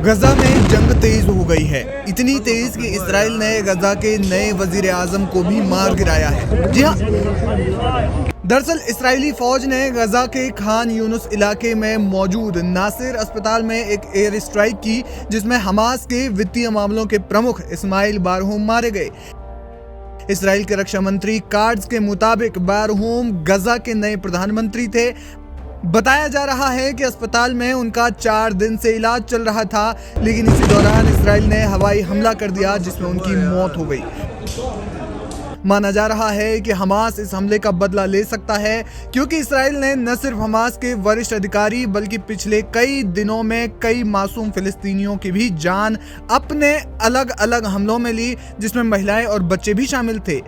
गजा में जंग तेज हो गई है, इतनी तेज कि इसराइल ने गजा के नए वजीर आजम को भी मार गिराया है। जी हाँ, दरअसल इसराइली फौज ने गजा के खान यूनुस इलाके में मौजूद नासिर अस्पताल में एक एयर स्ट्राइक की, जिसमें हमास के वित्तीय मामलों के प्रमुख इस्माइल बारहूम मारे गए। इसराइल के रक्षा मंत्री कार्ड्स के मुताबिक बारहूम गजा के नए प्रधानमंत्री थे। बताया जा रहा है कि अस्पताल में उनका 4 दिन से इलाज चल रहा था, लेकिन इसी दौरान इसराइल ने हवाई हमला कर दिया, जिसमें उनकी मौत हो गई। माना जा रहा है कि हमास इस हमले का बदला ले सकता है, क्योंकि इसराइल ने न सिर्फ हमास के वरिष्ठ अधिकारी बल्कि पिछले कई दिनों में कई मासूम फिलिस्तीनियों की भी जान अपने अलग अलग हमलों में ली, जिसमें महिलाएं और बच्चे भी शामिल थे।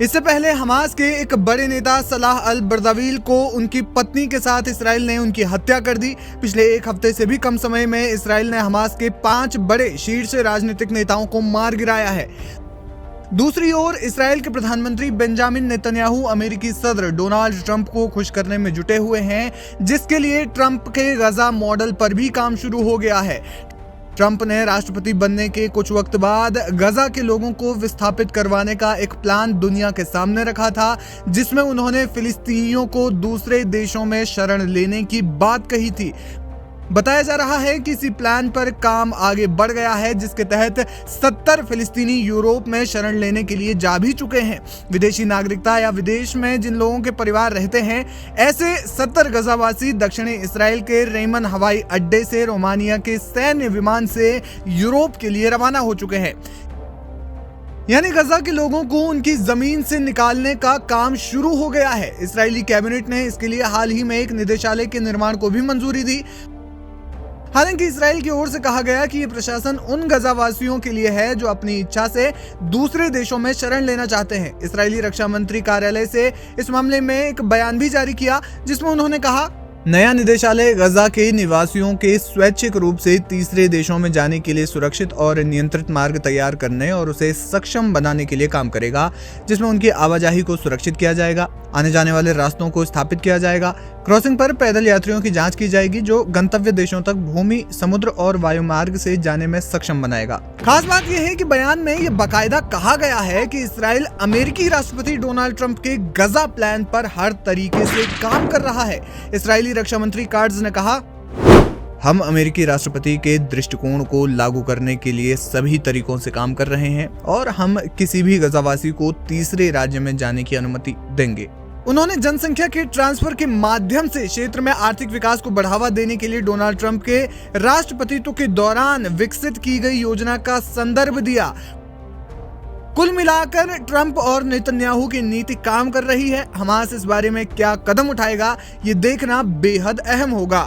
इससे पहले हमास के एक बड़े नेता सलाह अल बर्दाविल को उनकी पत्नी के साथ इसराइल ने उनकी हत्या कर दी। पिछले एक हफ्ते से भी कम समय में इसराइल ने हमास के 5 बड़े शीर्ष राजनीतिक नेताओं को मार गिराया है। दूसरी ओर इसराइल के प्रधानमंत्री बेंजामिन नेतन्याहू अमेरिकी सदर डोनाल्ड ट्रंप को खुश करने में जुटे हुए हैं, जिसके लिए ट्रंप के गजा मॉडल पर भी काम शुरू हो गया है। ट्रंप ने राष्ट्रपति बनने के कुछ वक्त बाद गजा के लोगों को विस्थापित करवाने का एक प्लान दुनिया के सामने रखा था, जिसमें उन्होंने फिलिस्तीनियों को दूसरे देशों में शरण लेने की बात कही थी। बताया जा रहा है कि इसी प्लान पर काम आगे बढ़ गया है, जिसके तहत 70 फिलिस्तीनी यूरोप में शरण लेने के लिए जा भी चुके हैं। विदेशी नागरिकता या विदेश में जिन लोगों के परिवार रहते हैं, ऐसे 70 गजावासी दक्षिणी इसराइल के रेमन हवाई अड्डे से रोमानिया के सैन्य विमान से यूरोप के लिए रवाना हो चुके हैं। यानी गजा के लोगों को उनकी जमीन से निकालने का काम शुरू हो गया है। इजरायली कैबिनेट ने इसके लिए हाल ही में एक निदेशालय के निर्माण को भी मंजूरी दी। हालांकि इसराइल की ओर से कहा गया कि ये प्रशासन उन गजावासियों के लिए है जो अपनी इच्छा से दूसरे देशों में शरण लेना चाहते हैं। इजरायली रक्षा मंत्री कार्यालय से इस मामले में एक बयान भी जारी किया, जिसमें उन्होंने कहा, नया निदेशालय गजा के निवासियों के स्वैच्छिक रूप से तीसरे देशों में जाने के लिए सुरक्षित और नियंत्रित मार्ग तैयार करने और उसे सक्षम बनाने के लिए काम करेगा, जिसमें उनकी आवाजाही को सुरक्षित किया जाएगा, आने जाने वाले रास्तों को स्थापित किया जाएगा, क्रॉसिंग पर पैदल यात्रियों की जांच की जाएगी, जो गंतव्य देशों तक भूमि, समुद्र और वायु मार्ग से जाने में सक्षम बनाएगा। खास बात यह है कि बयान में यह बाकायदा कहा गया है कि इसराइल अमेरिकी राष्ट्रपति डोनाल्ड ट्रंप के गजा प्लान पर हर तरीके से काम कर रहा है। इसराइली रक्षा मंत्री कार्ड्स ने कहा, हम अमेरिकी राष्ट्रपति के दृष्टिकोण को लागू करने के लिए सभी तरीकों से काम कर रहे हैं और हम किसी भी गजावासी को तीसरे राज्य में जाने की अनुमति देंगे। उन्होंने जनसंख्या के ट्रांसफर के माध्यम से क्षेत्र में आर्थिक विकास को बढ़ावा देने के लिए डोनाल्ड ट्रंप के राष्ट्रपतित्व के दौरान विकसित की गई योजना का संदर्भ दिया। कुल मिलाकर ट्रंप और नेतन्याहू की नीति काम कर रही है। हमास इस बारे में क्या कदम उठाएगा, ये देखना बेहद अहम होगा।